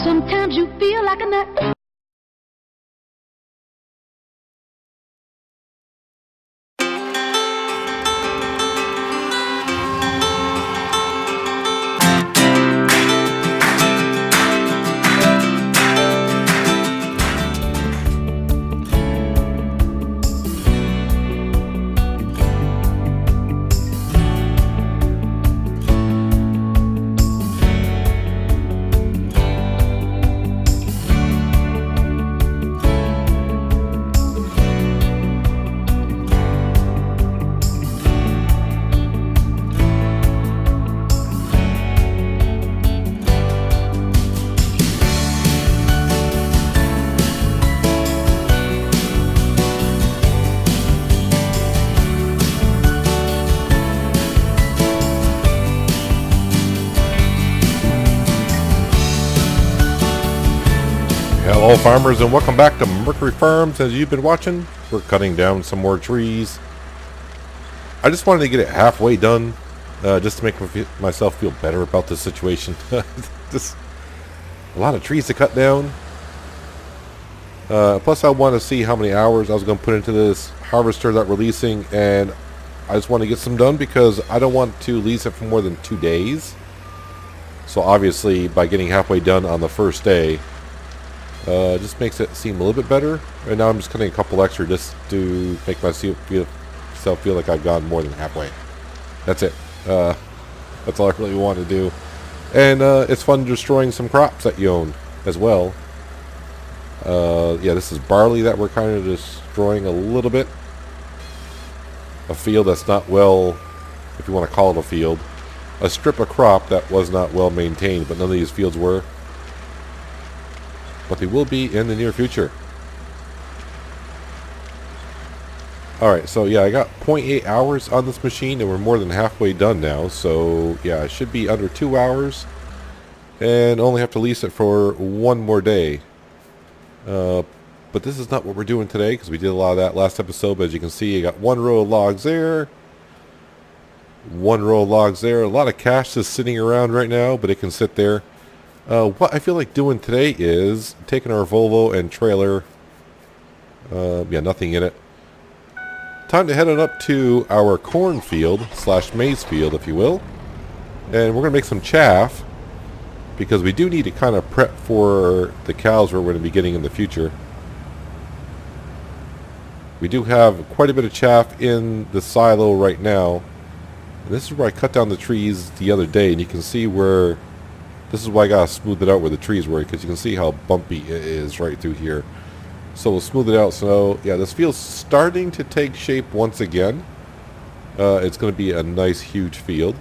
Sometimes you feel like a nut. Hello farmers, and welcome back to Mercury Farms. As you've been watching, we're cutting down some more trees. I just wanted to get it halfway done, just to make myself feel better about this situation. Just a lot of trees to cut down. Plus I want to see how many hours I was going to put into this harvester that we're leasing, and I just want to get some done because I don't want to lease it for more than 2 days. So obviously by getting halfway done on the first day, just makes it seem a little bit better. And now I'm just cutting a couple extra just to make myself feel like I've gone more than halfway. That's it. That's all I really want to do. And it's fun destroying some crops that you own as well. Yeah, this is barley that we're kind of destroying a little bit. A field that's not well, if you want to call it a field. A strip of crop that was not well maintained, but none of these fields were. But they will be in the near future. Alright, so yeah, I got 0.8 hours on this machine, and we're more than halfway done now. So yeah, it should be under 2 hours, and only have to lease it for 1 more day. But this is not what we're doing today, because we did a lot of that last episode. But as you can see, I got 1 row of logs there, 1 row of logs there. A lot of cash is sitting around right now, but it can sit there. What I feel like doing today is taking our Volvo and trailer, yeah, nothing in it. Time to head on up to our cornfield / maize field, if you will. And we're going to make some chaff, because we do need to kind of prep for the cows we're going to be getting in the future. We do have quite a bit of chaff in the silo right now. And this is where I cut down the trees the other day, and you can see where... This is why I gotta smooth it out where the trees were, because you can see how bumpy it is right through here. So we'll smooth it out. So yeah, this field's starting to take shape once again. It's going to be a nice huge field.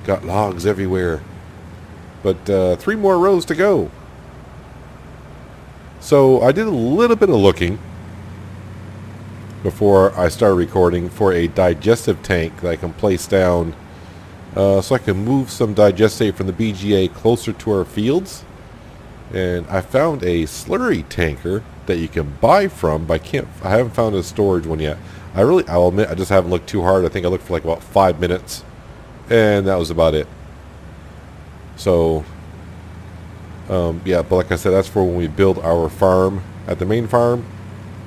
Got logs everywhere. But 3 more rows to go. So I did a little bit of looking before I started recording for a digestive tank that I can place down. So I can move some digestate from the BGA closer to our fields. And I found a slurry tanker that you can buy from, but I haven't found a storage one yet. I'll admit, I just haven't looked too hard. I think I looked for like about 5 minutes, and that was about it. So, yeah, but like I said, that's for when we build our farm at the main farm,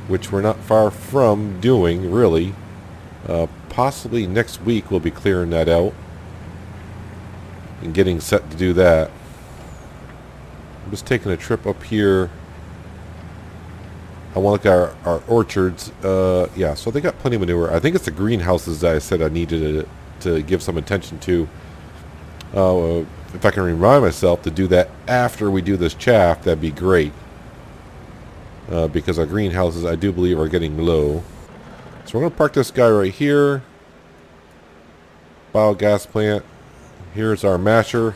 which we're not far from doing, really. Possibly next week we'll be clearing that out and getting set to do that. I'm just taking a trip up here. I want to look at our orchards. Yeah, so they got plenty of manure. I think it's the greenhouses that I said I needed to give some attention to. If I can remind myself to do that after we do this chaff, that'd be great. Because our greenhouses, I do believe, are getting low. So we're going to park this guy right here. Biogas plant. Here's our masher.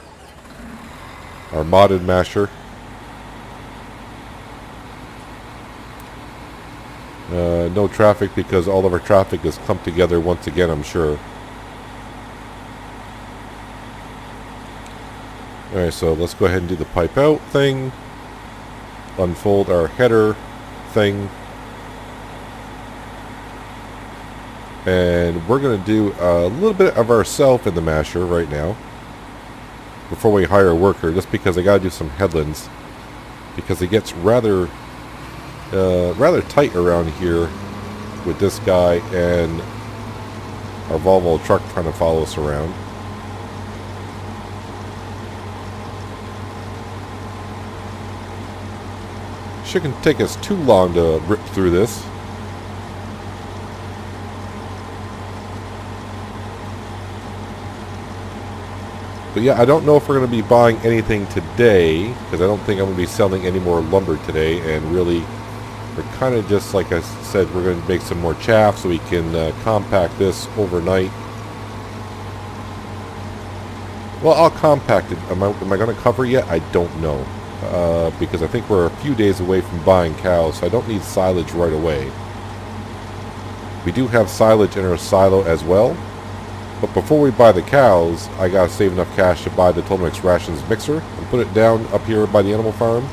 Our modded masher. No traffic because all of our traffic is clumped together once again, I'm sure. Alright, so let's go ahead and do the pipe out thing. Unfold our header thing. And we're going to do a little bit of ourself in the masher right now. before we hire a worker, just because I gotta do some headlands, because it gets rather tight around here with this guy and our Volvo truck trying to follow us around. Shouldn't take us too long to rip through this. But yeah, I don't know if we're going to be buying anything today, because I don't think I'm going to be selling any more lumber today, and really we're kind of just, like I said, we're going to make some more chaff so we can compact this overnight. Well, I'll compact it. Am I going to cover yet? I don't know. Because I think we're a few days away from buying cows, so I don't need silage right away. We do have silage in our silo as well. But before we buy the cows, I gotta save enough cash to buy the Total Mix Rations mixer and put it down up here by the animal farm.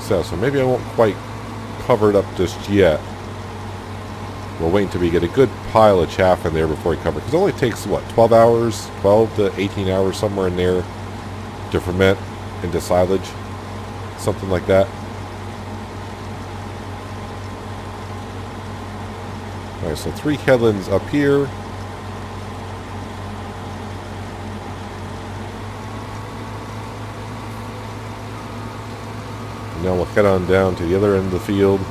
So maybe I won't quite cover it up just yet. We'll wait until we get a good pile of chaff in there before we cover it. Because it only takes, what, 12 hours? 12 to 18 hours, somewhere in there, to ferment into silage. Something like that. Alright, so 3 headlands up here. And now we'll head on down to the other end of the field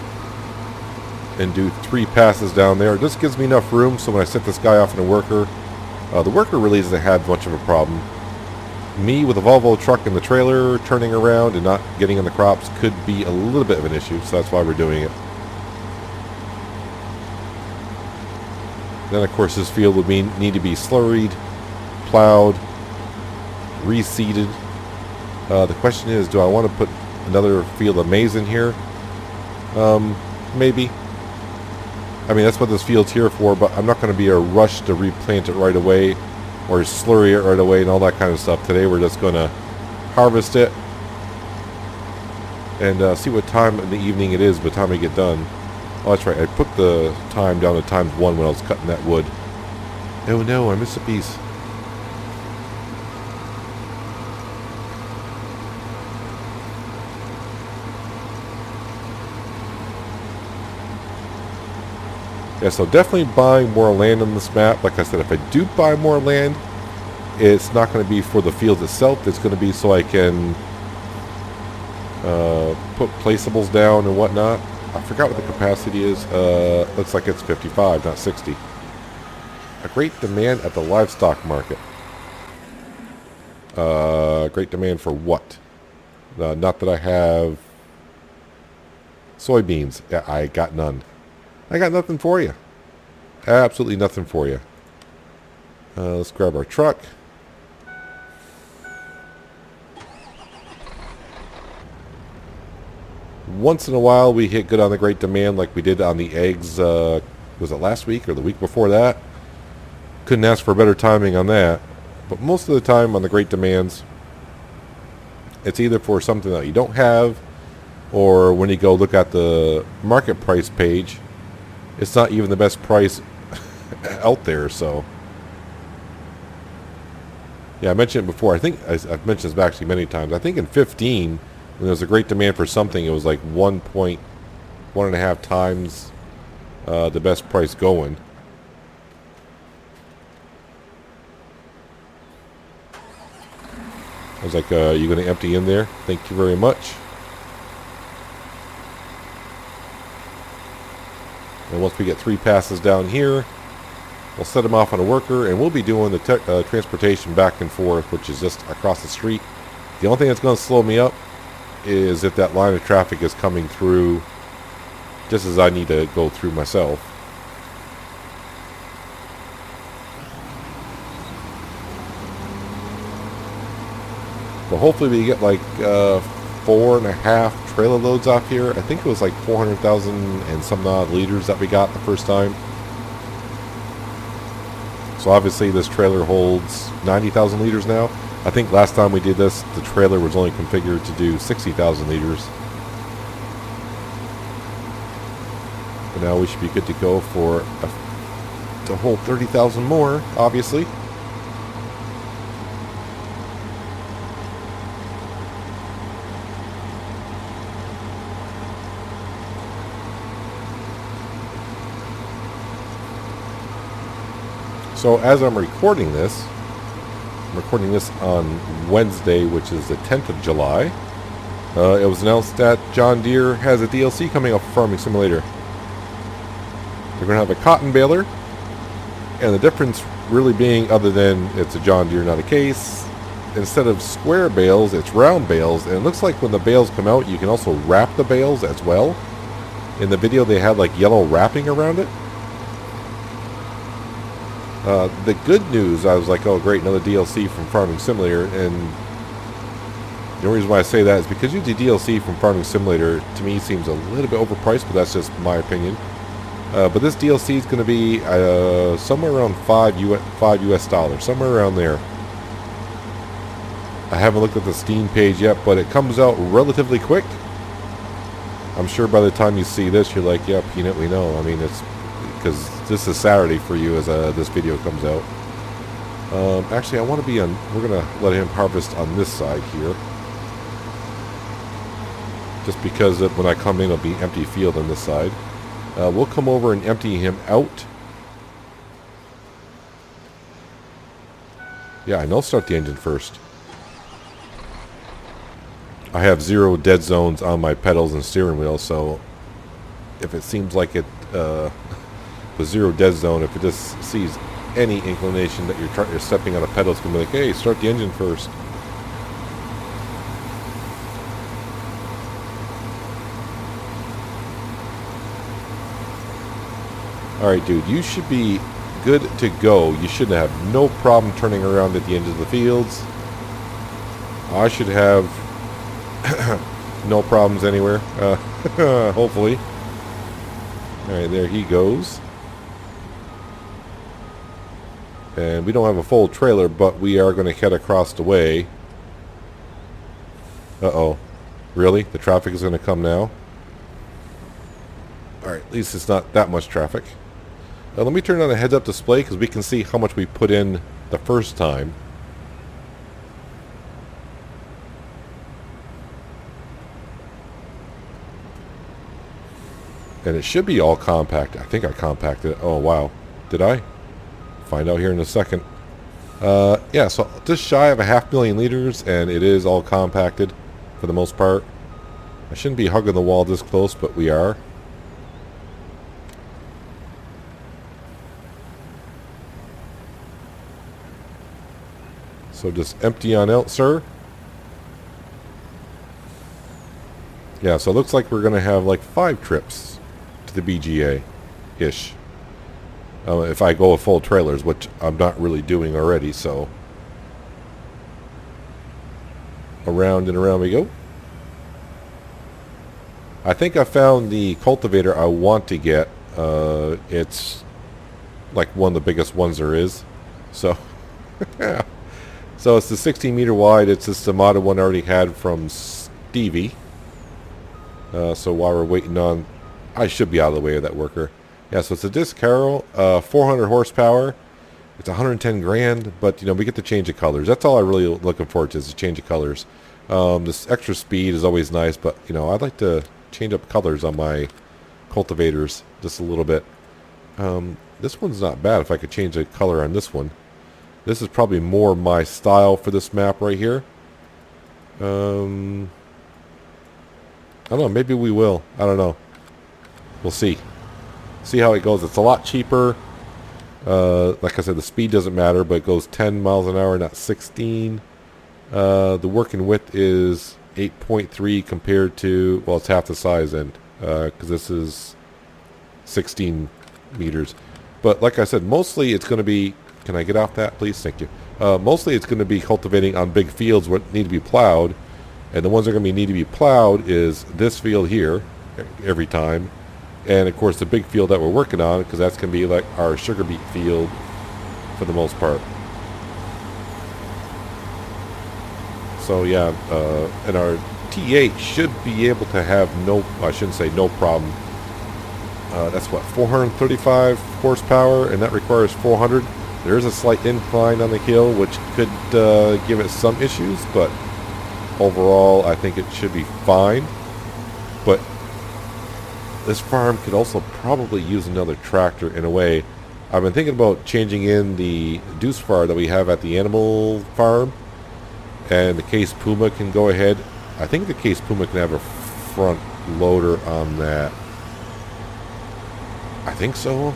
and do 3 passes down there. It just gives me enough room so when I set this guy off in a worker, the worker really doesn't have much of a problem. Me with a Volvo truck in the trailer turning around and not getting in the crops could be a little bit of an issue, so that's why we're doing it. Then, of course, this field would need to be slurried, plowed, reseeded. The question is, do I want to put another field of maize in here? Maybe. I mean, that's what this field's here for, but I'm not going to be a rush to replant it right away or slurry it right away and all that kind of stuff. Today, we're just going to harvest it and see what time in the evening it is by the time we get done. Oh, that's right. I put the time down to ×1 when I was cutting that wood. Oh no, I missed a piece. Yeah, so definitely buying more land on this map. Like I said, if I do buy more land, it's not going to be for the field itself. It's going to be so I can put placeables down and whatnot. I forgot what the capacity is. Looks like it's 55, not 60. A great demand at the livestock market. Great demand for what? Not that I have soybeans. Yeah, I got none. I got nothing for you. Absolutely nothing for you. Let's grab our truck. Once in a while we hit good on the great demand like we did on the eggs, was it last week or the week before that? Couldn't ask for better timing on that. But most of the time on the great demands, it's either for something that you don't have, or when you go look at the market price page, it's not even the best price out there. So yeah, I mentioned it before. I think I've mentioned this actually many times. I think in 15, when there was a great demand for something, it was like 1.5 times the best price going. I was like, you going to empty in there? Thank you very much. And once we get 3 passes down here, we'll set them off on a worker, and we'll be doing the transportation back and forth, which is just across the street. The only thing that's going to slow me up is if that line of traffic is coming through just as I need to go through myself. But hopefully we get like 4.5 trailer loads off here. I think it was like 400,000 and some odd liters that we got the first time. So obviously this trailer holds 90,000 liters now. I think last time we did this, the trailer was only configured to do 60,000 liters. But now we should be good to go for to hold 30,000 more, obviously. So as I'm recording this on Wednesday, which is the 10th of July. It was announced that John Deere has a DLC coming up for Farming Simulator. They're going to have a cotton baler, and the difference really being, other than it's a John Deere, not a case, instead of square bales, it's round bales, and it looks like when the bales come out, you can also wrap the bales as well. In the video, they had like yellow wrapping around it. The good news, I was like, oh great, another DLC from Farming Simulator, and the only reason why I say that is because usually DLC from Farming Simulator to me seems a little bit overpriced, but that's just my opinion. But this DLC is going to be somewhere around $5 US, somewhere around there. I haven't looked at the Steam page yet, but it comes out relatively quick. I'm sure by the time you see this, you're like, yeah, peanut, we know. I mean, it's because this is Saturday for you as this video comes out. Actually, I want to be on, we're going to let him harvest on this side here. Just because when I come in, it'll be empty field on this side. We'll come over and empty him out. Yeah, I know, start the engine first. I have 0 dead zones on my pedals and steering wheel, so if it seems like it with 0 dead zone, if it just sees any inclination that you're stepping on a pedal, it's going to be like, hey, start the engine first. Alright, dude, you should be good to go. You should have no problem turning around at the edge of the fields. I should have no problems anywhere, hopefully. Alright, there he goes. And we don't have a full trailer, but we are going to head across the way. Uh-oh. Really? The traffic is going to come now? Alright, at least it's not that much traffic. Let me turn on the heads-up display because we can see how much we put in the first time. And it should be all compact. I think I compacted it. Oh, wow. Did I? Find out here in a second. Yeah, so just shy of 500,000 liters, and it is all compacted for the most part. I shouldn't be hugging the wall this close, but we are. So just empty on out, sir. Yeah, so it looks like we're going to have like 5 trips to the BGA-ish. If I go with full trailers, which I'm not really doing already, so. Around and around we go. I think I found the cultivator I want to get. It's like one of the biggest ones there is. So, yeah. So it's the 16 meter wide. It's just the modded one I already had from Stevie. So while we're waiting on, I should be out of the way of that worker. Yeah, so it's a disc Carol, 400 horsepower. It's 110 grand, but you know, we get to change the colors. That's all I really looking forward to, is the change of colors. This extra speed is always nice, but you know, I'd like to change up colors on my cultivators just a little bit. This one's not bad if I could change the color on this one. This is probably more my style for this map right here. I don't know, maybe we will. I don't know. We'll see. See how it goes. It's a lot cheaper. Like I said, the speed doesn't matter, but it goes 10 miles an hour, not 16. The working width is 8.3 compared to, well, it's half the size end, because this is 16 meters. But like I said, mostly it's going to be, can I get off that, please? Thank you. Mostly it's going to be cultivating on big fields what need to be plowed. And the ones that are going to need to be plowed is this field here every time. And of course the big field that we're working on, because that's going to be like our sugar beet field for the most part. So yeah, and our T8 should be able to have no, I shouldn't say no problem. That's what, 435 horsepower, and that requires 400. There is a slight incline on the hill, which could give it some issues, but overall I think it should be fine. But this farm could also probably use another tractor in a way. I've been thinking about changing in the deuce far that we have at the animal farm, and the Case Puma can go ahead. I think the Case Puma can have a front loader on that. I think so.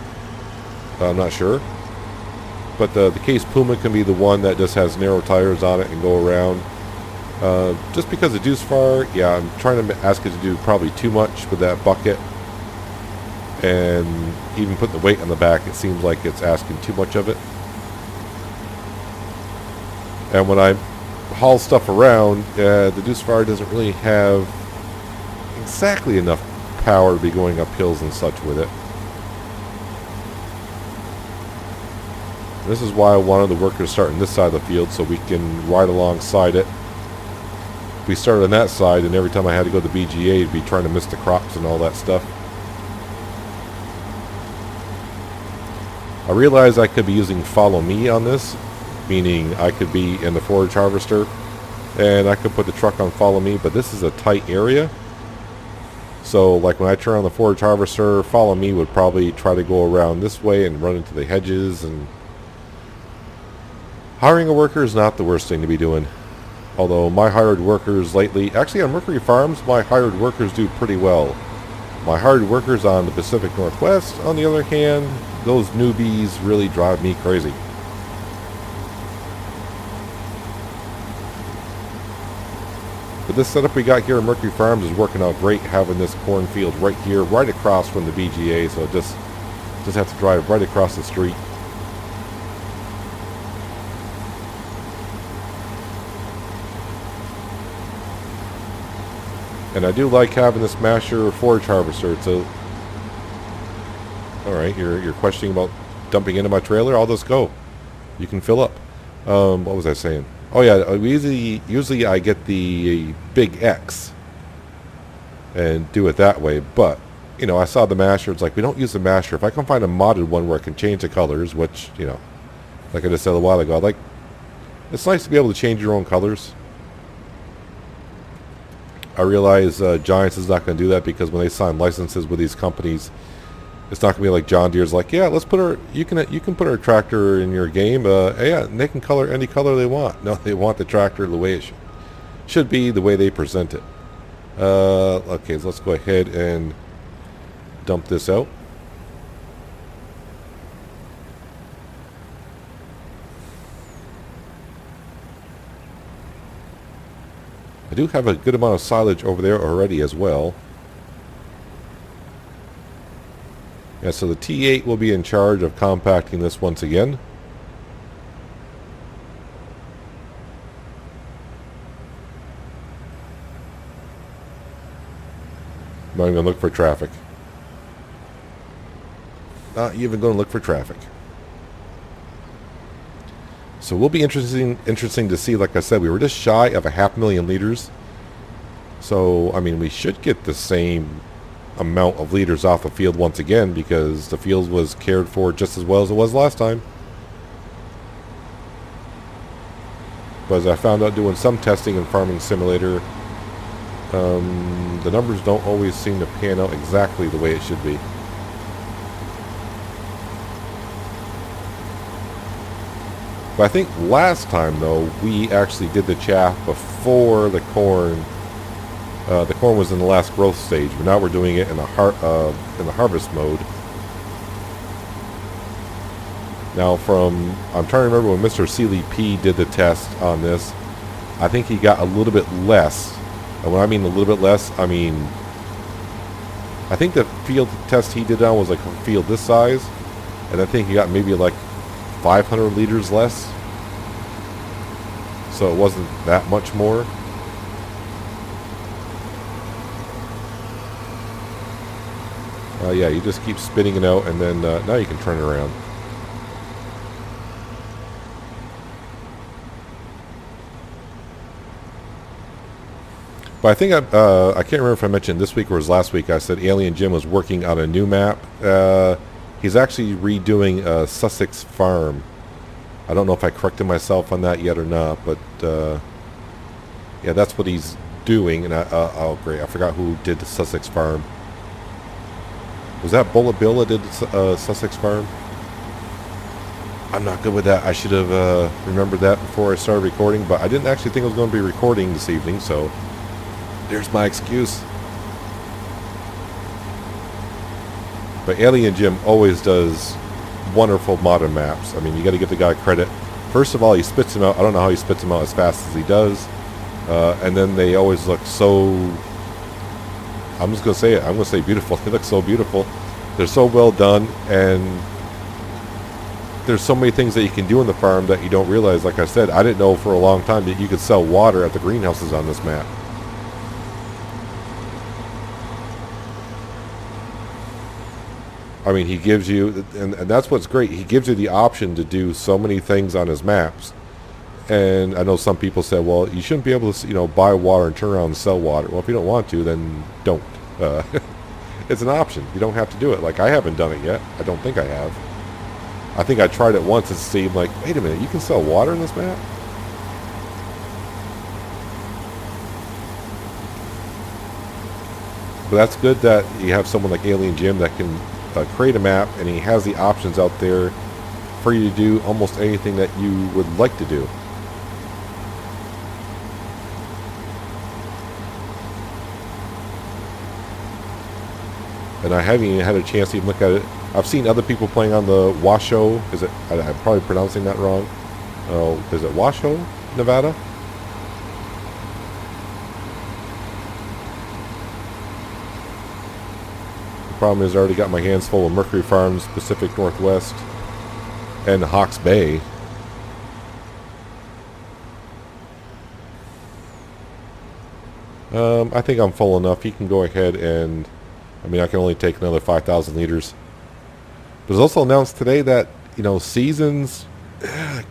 I'm not sure. But the Case Puma can be the one that just has narrow tires on it and go around. Just because the deuce far, yeah, I'm trying to ask it to do probably too much with that bucket. And even put the weight on the back, it seems like it's asking too much of it. And when I haul stuff around, the deuce far doesn't really have exactly enough power to be going up hills and such with it. This is why I wanted the workers to start on this side of the field so we can ride alongside it. We started on that side, and every time I had to go to the BGA, it'd be trying to miss the crops and all that stuff. I realized I could be using follow me on this, meaning I could be in the forage harvester and I could put the truck on follow me, but this is a tight area. So like when I turn on the forage harvester, follow me would probably try to go around this way and run into the hedges. And hiring a worker is not the worst thing to be doing. Although my hired workers lately, actually on Mercury Farms, my hired workers do pretty well. My hired workers on the Pacific Northwest, on the other hand, those newbies really drive me crazy. But this setup we got here at Mercury Farms is working out great, having this cornfield right here, right across from the BGA, so just have to drive right across the street. And I do like having this masher forage harvester. It's a... Alright, you're questioning about dumping into my trailer? I'll just go. You can fill up. What was I saying? Oh yeah, usually I get the big X and do it that way, but you know, I saw the masher. It's like, we don't use the masher. If I can find a modded one where I can change the colors, which, you know, like I just said a while ago, like, it's nice to be able to change your own colors. I realize Giants is not going to do that, because when they sign licenses with these companies, it's not going to be like John Deere's like, yeah, let's put our, you can put our tractor in your game. Yeah, and they can color any color they want. No, they want the tractor the way it should be, the way they present it. Okay, so let's go ahead and dump this out. I do have a good amount of silage over there already as well. Yeah, so the T8 will be in charge of compacting this once again. I'm not even going to look for traffic. Not even going to look for traffic. So it will be interesting to see. Like I said, we were just shy of 500,000 liters. So, I mean, we should get the same amount of liters off the field once again, because the field was cared for just as well as it was last time. But as I found out doing some testing in Farming Simulator, the numbers don't always seem to pan out exactly the way it should be. But I think last time, though, we actually did the chaff before the corn. The corn was in the last growth stage, but now we're doing it in the harvest mode. Now, I'm trying to remember when Mr. Seeley P did the test on this. I think he got a little bit less. And when I mean a little bit less, I mean, I think the field test he did on was like a field this size, and I think he got maybe like 500 liters less. So it wasn't that much more. Yeah, you just keep spinning it out, and then now you can turn it around. But I think I can't remember if I mentioned this week or was last week, I said Alien Jim was working on a new map. He's actually redoing Sussex Farm. I don't know if I corrected myself on that yet or not, but yeah, that's what he's doing. And oh great, I forgot who did the Sussex Farm. Was that Bullet Bill that did Sussex Farm? I'm not good with that. I should have remembered that before I started recording, but I didn't actually think I was going to be recording this evening, so there's my excuse. But Alien Jim always does wonderful modern maps. I mean, you got to give the guy credit. First of all, he spits them out. I don't know how he spits them out as fast as he does. And then they always look so... I'm just going to say it. I'm going to say beautiful. They look so beautiful. They're so well done, and there's so many things that you can do on the farm that you don't realize. Like I said, I didn't know for a long time that you could sell water at the greenhouses on this map. I mean, he gives you, and that's what's great, he gives you the option to do so many things on his maps. And I know some people say, well, you shouldn't be able to, you know, buy water and turn around and sell water. Well, if you don't want to, then don't. It's an option. You don't have to do it. Like, I haven't done it yet. I don't think I have. I think I tried it once. It seemed like, wait a minute, you can sell water in this map? But that's good that you have someone like Alien Jim that can create a map, and he has the options out there for you to do almost anything that you would like to do. And I haven't even had a chance to even look at it. I've seen other people playing on the Washoe. Is it? I'm probably pronouncing that wrong. Oh, is it Washoe, Nevada? The problem is I already got my hands full of Mercury Farms, Pacific Northwest, and Hawke's Bay. I think I'm full enough. He can go ahead and... I mean, I can only take another 5,000 liters. But it was also announced today that, you know, seasons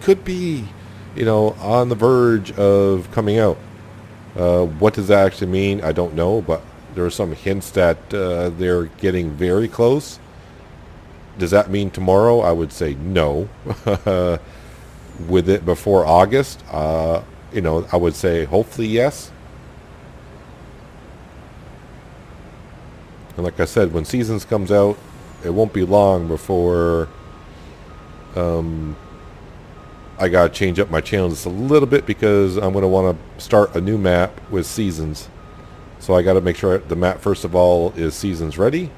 could be, you know, on the verge of coming out. What does that actually mean? I don't know, but there are some hints that they're getting very close. Does that mean tomorrow? I would say no. With it before August, you know, I would say hopefully yes. And like I said, when Seasons comes out, it won't be long before I gotta change up my channel just a little bit, because I'm gonna want to start a new map with Seasons. So I gotta make sure the map, first of all, is Seasons ready,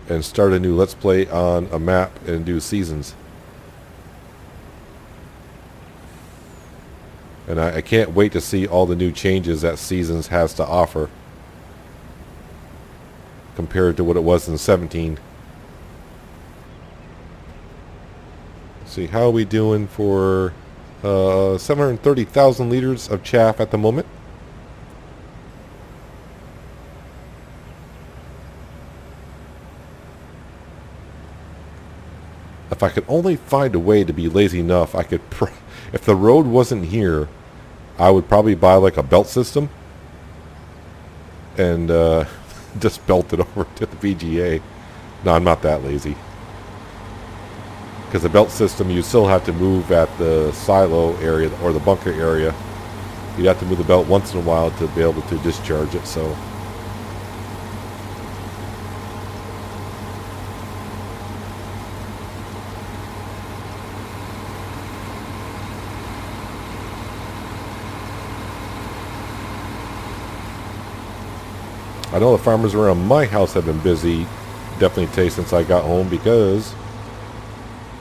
and start a new Let's Play on a map and do Seasons. And I can't wait to see all the new changes that Seasons has to offer compared to what it was in 17. Let's see, how are we doing for 730,000 liters of chaff at the moment? If I could only find a way to be lazy enough, I could, if the road wasn't here, I would probably buy like a belt system and just belt it over to the VGA. No, I'm not that lazy. Because the belt system, you still have to move at the silo area or the bunker area. You'd have to move the belt once in a while to be able to discharge it, so... I know the farmers around my house have been busy, definitely today since I got home, because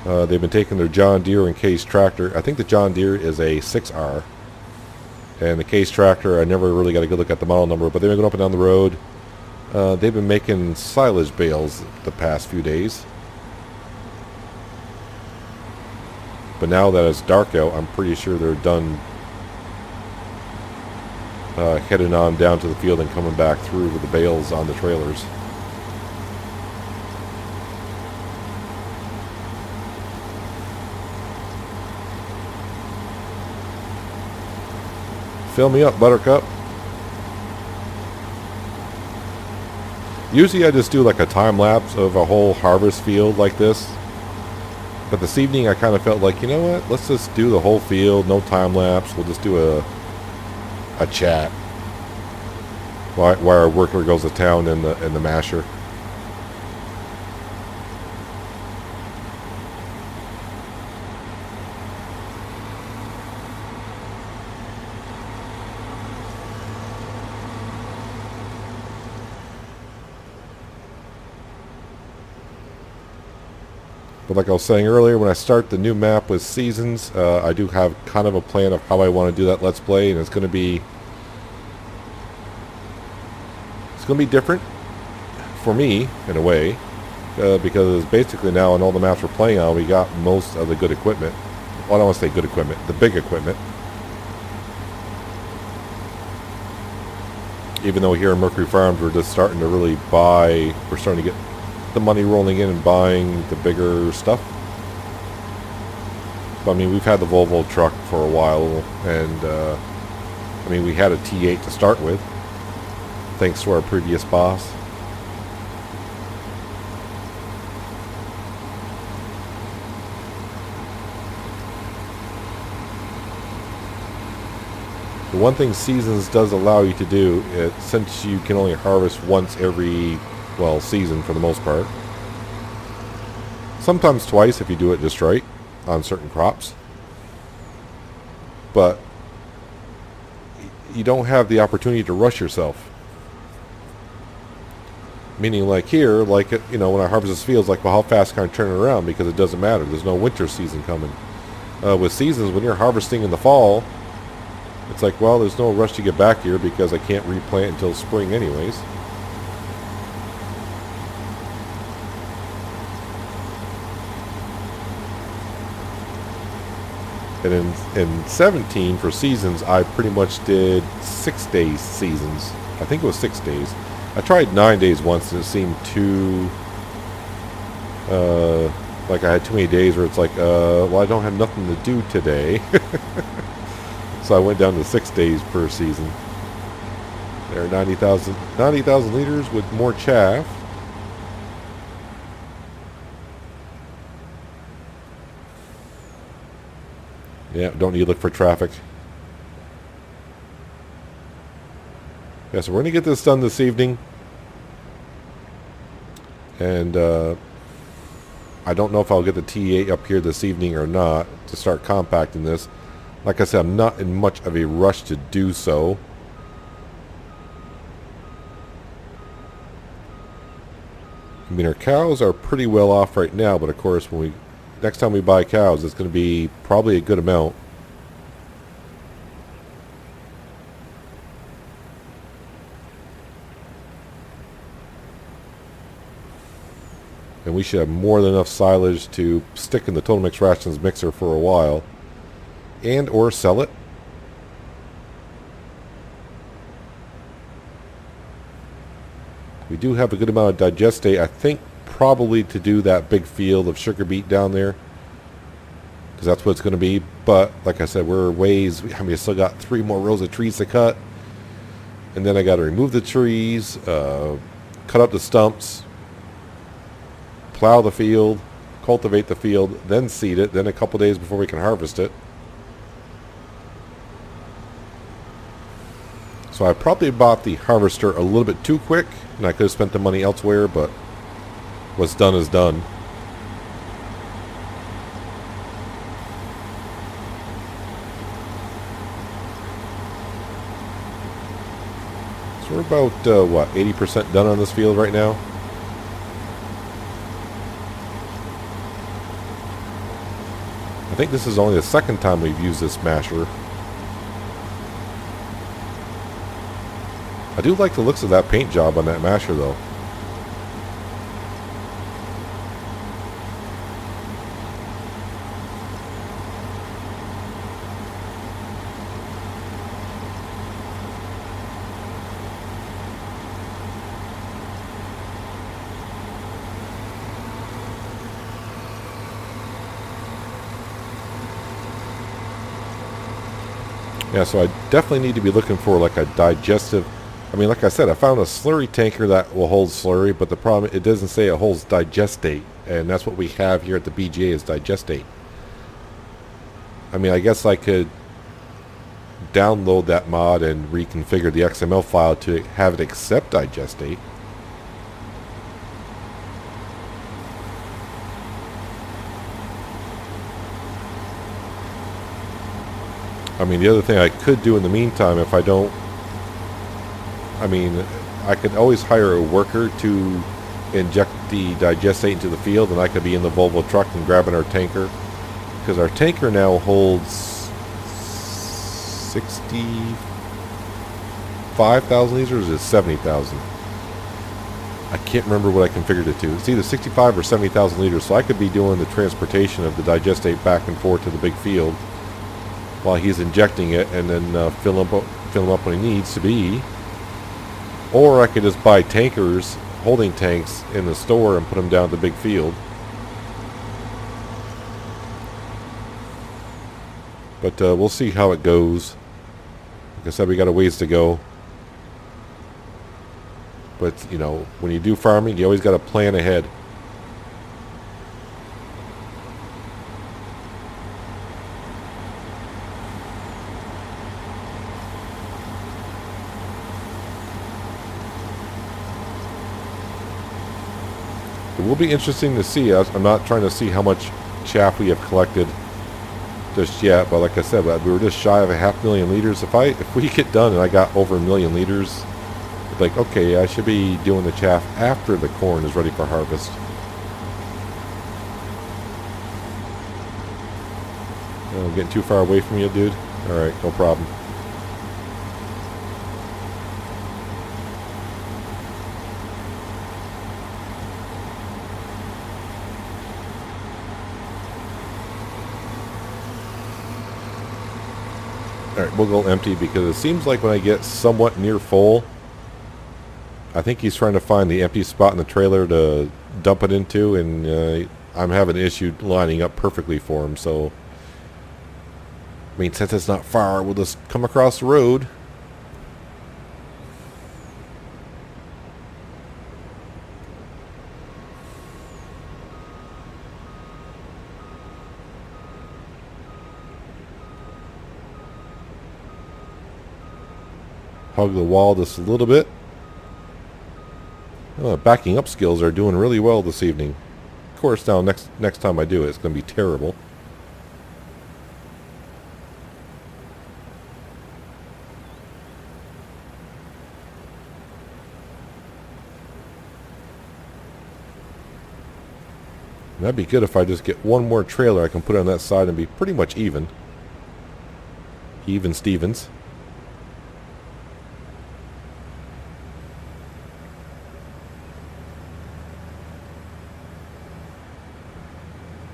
they've been taking their John Deere and Case tractor. I think the John Deere is a 6R, and the Case tractor, I never really got a good look at the model number, but they've been going up and down the road. They've been making silage bales the past few days. But now that it's dark out, I'm pretty sure they're done heading on down to the field and coming back through with the bales on the trailers. Fill me up, Buttercup. Usually I just do like a time lapse of a whole harvest field like this. But this evening I kind of felt like, you know what, let's just do the whole field, no time lapse. We'll just do a chat while our worker goes to town in the masher. But like I was saying earlier, when I start the new map with seasons, I do have kind of a plan of how I want to do that Let's Play, and it's going to be different for me in a way, because basically now on all the maps we're playing on, we got most of the good equipment. Well, I don't want to say good equipment, the big equipment. Even though here in Mercury Farms we're just starting to really buy, we're starting to get the money rolling in and buying the bigger stuff. So, I mean, we've had the Volvo truck for a while, and I mean, we had a T8 to start with, thanks to our previous boss. The one thing Seasons does allow you to do, since you can only harvest once every, well, season for the most part. Sometimes twice if you do it just right on certain crops. But you don't have the opportunity to rush yourself. Meaning like here, like, you know, when I harvest this field, it's like, well, how fast can I turn it around? Because it doesn't matter. There's no winter season coming. With Seasons, when you're harvesting in the fall, it's like, well, there's no rush to get back here because I can't replant until spring anyways. And in 17 for Seasons, I pretty much did 6 days seasons. I think it was 6 days. I tried 9 days once and it seemed too, like I had too many days where it's like, well, I don't have nothing to do today. So I went down to 6 days per season. There are 90,000 liters with more chaff. Yeah, don't need to look for traffic. Yeah, so we're going to get this done this evening. And I don't know if I'll get the T8 up here this evening or not to start compacting this. Like I said, I'm not in much of a rush to do so. I mean, our cows are pretty well off right now, but of course, when next time we buy cows, it's going to be probably a good amount. And we should have more than enough silage to stick in the Total Mix Rations mixer for a while. And or sell it. We do have a good amount of digestate, I think, probably to do that big field of sugar beet down there, because that's what it's going to be. But like I said, we're ways, I mean, I still got 3 more rows of trees to cut, and then I got to remove the trees, cut up the stumps, plow the field, cultivate the field, then seed it, then a couple days before we can harvest it. So I probably bought the harvester a little bit too quick, and I could have spent the money elsewhere, but what's done is done. So we're about, what, 80% done on this field right now? I think this is only the second time we've used this masher. I do like the looks of that paint job on that masher, though. Yeah, so I definitely need to be looking for like a digestive. I mean, like I said, I found a slurry tanker that will hold slurry, but the problem, it doesn't say it holds digestate, and that's what we have here at the BGA is digestate. I mean, I guess I could download that mod and reconfigure the XML file to have it accept digestate. I mean, the other thing I could do in the meantime, if I don't, I mean, I could always hire a worker to inject the digestate into the field, and I could be in the Volvo truck and grabbing our tanker. Because our tanker now holds 65,000 liters, or is it 70,000? I can't remember what I configured it to. It's either 65 or 70,000 liters, so I could be doing the transportation of the digestate back and forth to the big field while he's injecting it, and then fill him up when he needs to be. Or I could just buy tankers, holding tanks in the store, and put them down to the big field. But we'll see how it goes. Like I said, we got a ways to go. But, you know, when you do farming, you always got to plan ahead. It will be interesting to see. I'm not trying to see how much chaff we have collected just yet, but like I said, we were just shy of 500,000 liters. If we get done and I got over 1 million liters, like, okay, I should be doing the chaff after the corn is ready for harvest. Oh, getting too far away from you, dude? Alright, no problem. Alright, we'll go empty because it seems like when I get somewhat near full, I think he's trying to find the empty spot in the trailer to dump it into, and I'm having an issue lining up perfectly for him. So, I mean, since it's not far, we'll just come across the road. Hug the wall just a little bit. Backing up skills are doing really well this evening. Of course, now next time I do it, it's going to be terrible. And that'd be good if I just get one more trailer I can put on that side and be pretty much even. Even Stevens.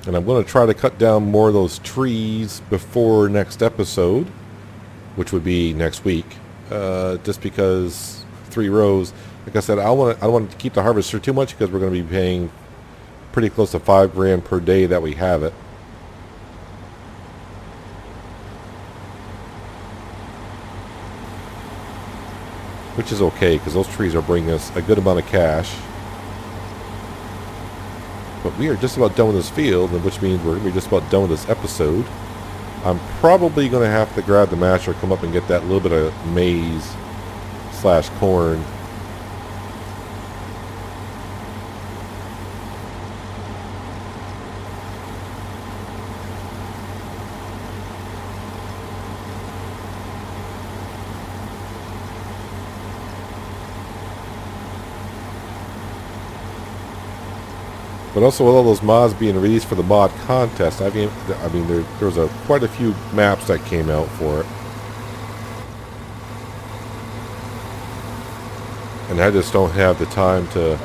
And I'm going to try to cut down more of those trees before next episode, which would be next week. Just because 3 rows, like I said, I don't want to keep the harvester too much because we're going to be paying pretty close to $5,000 per day that we have it. Which is okay because those trees are bringing us a good amount of cash. But we are just about done with this field, which means we're going to be just about done with this episode. I'm probably going to have to grab the masher, come up and get that little bit of maize / corn. But also with all those mods being released for the mod contest, I mean there was quite a few maps that came out for it. And I just don't have the time to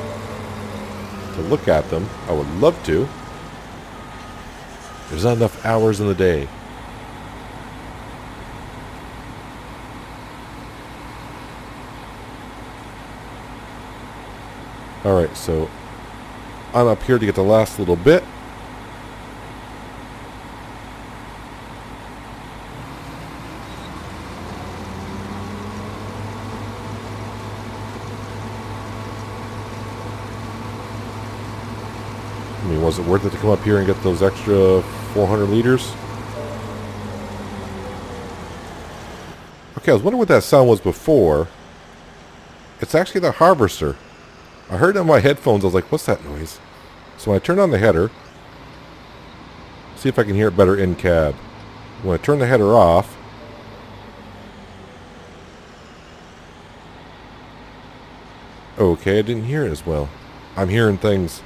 look at them. I would love to. There's not enough hours in the day. Alright, so I'm up here to get the last little bit. I mean, was it worth it to come up here and get those extra 400 liters? Okay, I was wondering what that sound was before. It's actually the harvester. I heard it on my headphones. I was like, what's that noise? So when I turn on the header, see if I can hear it better in cab. When I turn the header off, okay, I didn't hear it as well. I'm hearing things.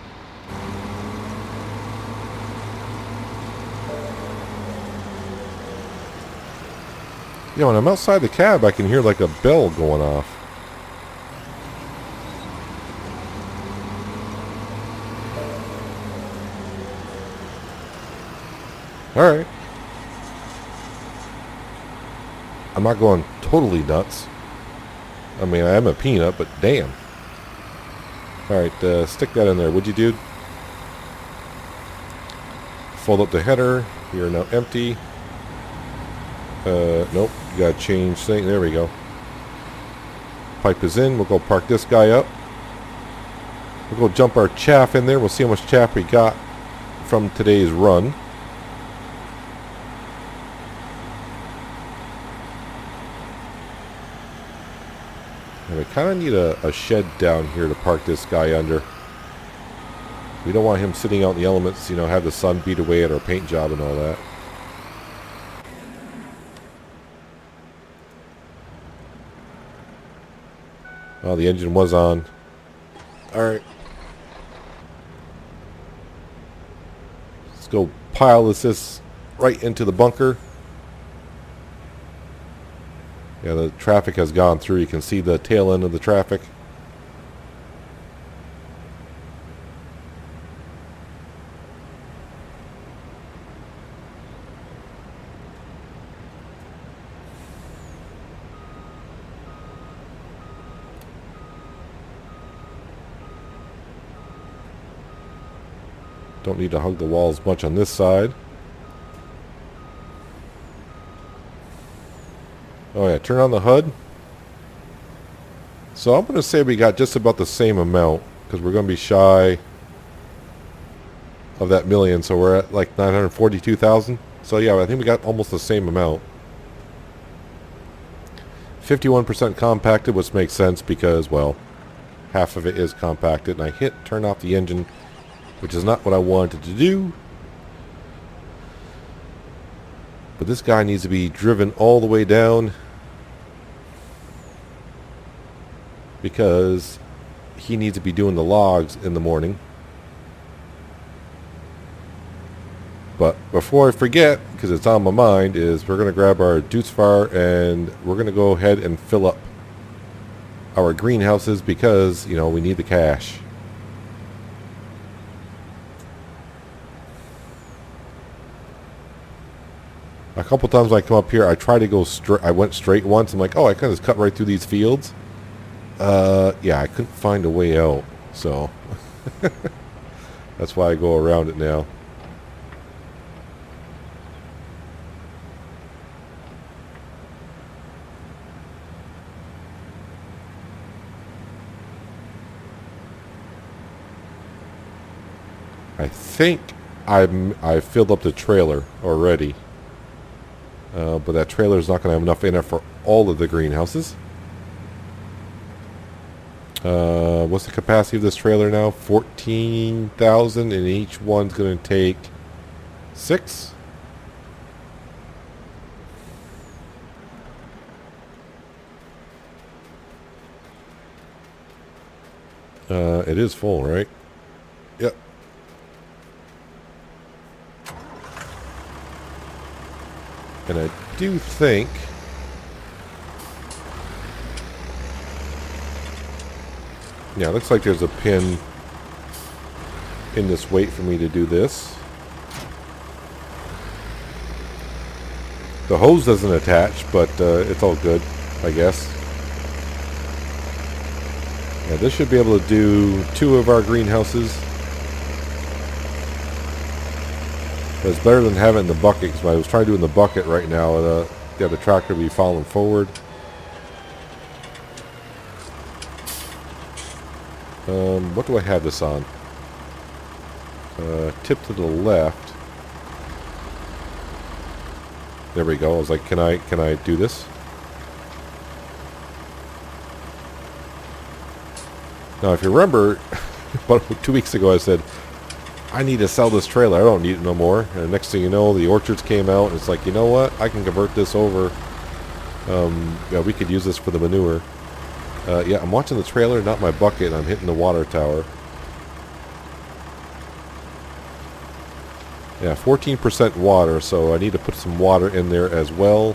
Yeah, when I'm outside the cab, I can hear like a bell going off. Alright. I'm not going totally nuts. I mean, I am a peanut, but damn. Alright, stick that in there, would you, dude? Fold up the header. We are now empty. Nope. You gotta change thing. There we go. Pipe is in. We'll go park this guy up. We'll go jump our chaff in there. We'll see how much chaff we got from today's run. And we kind of need a shed down here to park this guy under. We don't want him sitting out in the elements, you know, have the sun beat away at our paint job and all that. Oh, the engine was on. Alright. Let's go pile this right into the bunker. Yeah, the traffic has gone through. You can see the tail end of the traffic. Don't need to hug the walls much on this side. Oh yeah, turn on the HUD. So I'm going to say we got just about the same amount, because we're going to be shy of that million, so we're at like 942,000. So yeah, I think we got almost the same amount. 51% compacted, which makes sense because, well, half of it is compacted, and I hit turn off the engine, which is not what I wanted to do. But this guy needs to be driven all the way down because he needs to be doing the logs in the morning. But before I forget, because it's on my mind, is we're going to grab our Deucefar and we're going to go ahead and fill up our greenhouses because, you know, we need the cash. A couple times when I come up here, I try to go straight. I went straight once. I'm like, oh, I can just cut right through these fields. Yeah, I couldn't find a way out. So that's why I go around it now. I think I filled up the trailer already. But that trailer is not going to have enough in it for all of the greenhouses. What's the capacity of this trailer now? 14,000, and each one's going to take 6. It is full, right? Yep. And I do think yeah, looks like there's a pin in this weight for me to do this. The hose doesn't attach, but it's all good, I guess. Yeah, this should be able to do 2 of our greenhouses. But it's better than having it in the bucket, because I was trying to do it in the bucket right now. Yeah, the tractor would be falling forward. What do I have this on? Tip to the left. There we go. I was like, can I do this? Now, if you remember, about 2 weeks ago, I said, I need to sell this trailer. I don't need it no more. And next thing you know, the orchards came out, and it's like, you know what? I can convert this over. Yeah, we could use this for the manure. Yeah, I'm watching the trailer, not my bucket, and I'm hitting the water tower. Yeah, 14% water, so I need to put some water in there as well.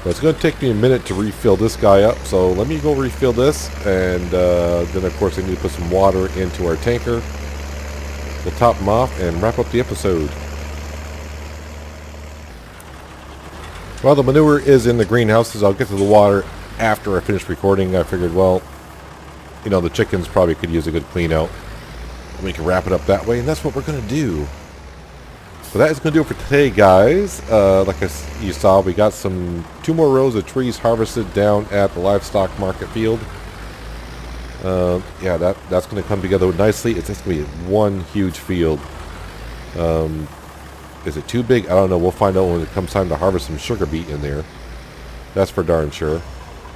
But it's going to take me a minute to refill this guy up, so let me go refill this, and then of course I need to put some water into our tanker. We'll top them off and wrap up the episode. While the manure is in the greenhouses, I'll get to the water after I finish recording. I figured, well, you know, the chickens probably could use a good clean out. We can wrap it up that way, and that's what we're going to do. So that is going to do it for today, guys. Like you saw, we got 2 more rows of trees harvested down at the livestock market field. Yeah, that's going to come together nicely. It's just going to be one huge field. Is it too big? I don't know. We'll find out when it comes time to harvest some sugar beet in there. That's for darn sure.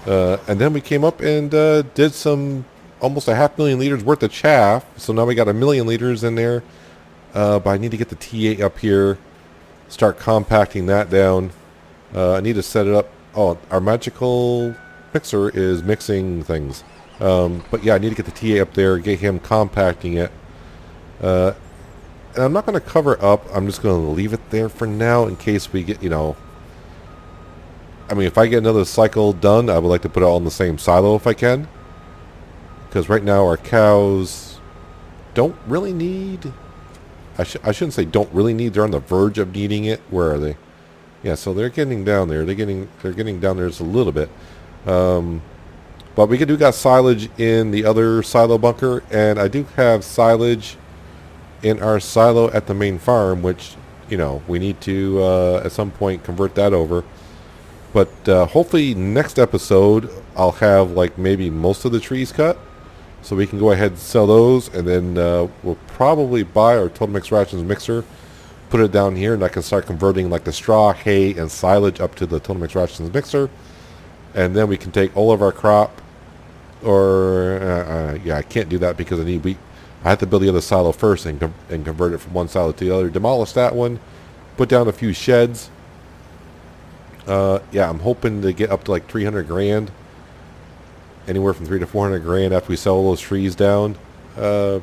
And then we came up and did some almost 500,000 liters worth of chaff. So now we got 1,000,000 liters in there. But I need to get the T8 up here, start compacting that down. I need to set it up. Oh, our magical mixer is mixing things. But yeah, I need to get the T8 up there, get him compacting it. And I'm not going to cover up. I'm just going to leave it there for now in case we get, you know. I mean, if I get another cycle done, I would like to put it all in the same silo if I can. Because right now our cows don't really need... I shouldn't say don't really need. They're on the verge of needing it. Where are they? Yeah, so they're getting down there. They're getting down there just a little bit. But we do got silage in the other silo bunker, and I do have silage in our silo at the main farm, which, you know, we need to at some point convert that over. But hopefully next episode I'll have like maybe most of the trees cut, so we can go ahead and sell those, and then we'll probably buy our Total Mix Rations mixer, put it down here, and I can start converting like the straw, hay, and silage up to the Total Mix Rations mixer, and then we can take all of our crop. Or yeah, I can't do that because I have to build the other silo first and convert it from one silo to the other. Demolish that one, put down a few sheds. Yeah, I'm hoping to get up to like 300 grand. Anywhere from 300 to 400 grand after we sell all those trees down, so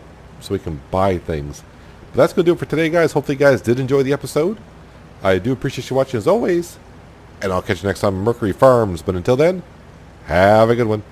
we can buy things. But that's going to do it for today, guys. Hopefully you guys did enjoy the episode. I do appreciate you watching as always, and I'll catch you next time on Mercury Farms. But until then, have a good one.